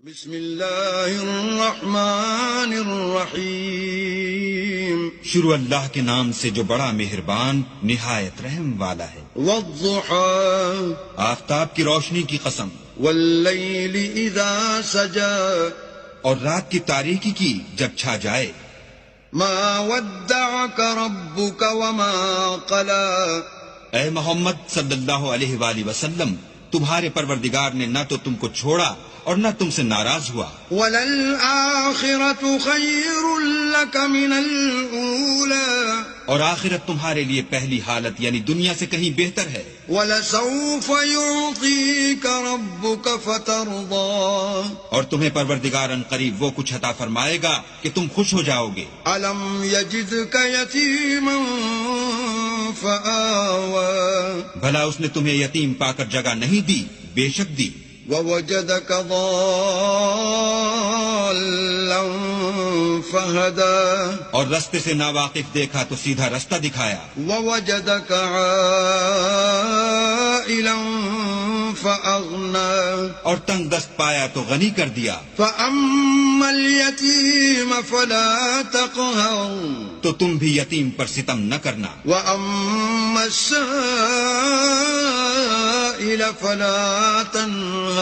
بسم اللہ الرحمن الرحیم، شروع اللہ کے نام سے جو بڑا مہربان نہایت رحم والا ہے۔ والضحى آفتاب کی روشنی کی قسم، واللیل اذا سجا اور رات کی تاریکی کی جب چھا جائے۔ ما ودعك ربك وما قلى، اے محمد صلی اللہ علیہ وآلہ وسلم، تمہارے پروردگار نے نہ تو تم کو چھوڑا اور نہ تم سے ناراض ہوا۔ وللآخرة خیر لك من الأولى، اور آخرت تمہارے لیے پہلی حالت یعنی دنیا سے کہیں بہتر ہے۔ ولسوف يعطيك ربك فترضى، اور تمہیں پروردگار ان قریب وہ کچھ عطا فرمائے گا کہ تم خوش ہو جاؤ گے۔ ألم يجدك يتيما فآوى، بھلا اس نے تمہیں یتیم پا کر جگہ نہیں دی؟ بے شک دی۔ ووجدك ضالا فهدى، اور رستے سے ناواقف دیکھا تو سیدھا رستہ دکھایا۔ ووجدك عائلا فأغنى، اور تنگ دست پایا تو غنی کر دیا۔ فأما اليتيم فلا تقهر، تو تم بھی یتیم پر ستم نہ کرنا۔ وأما السائل فلا تنهر،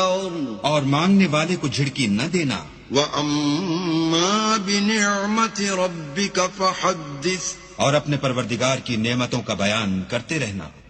اور مانگنے والے کو جھڑکی نہ دینا۔ وَأَمَّا بِنِعْمَةِ رَبِّكَ فَحَدِّثْ، اور اپنے پروردگار کی نعمتوں کا بیان کرتے رہنا۔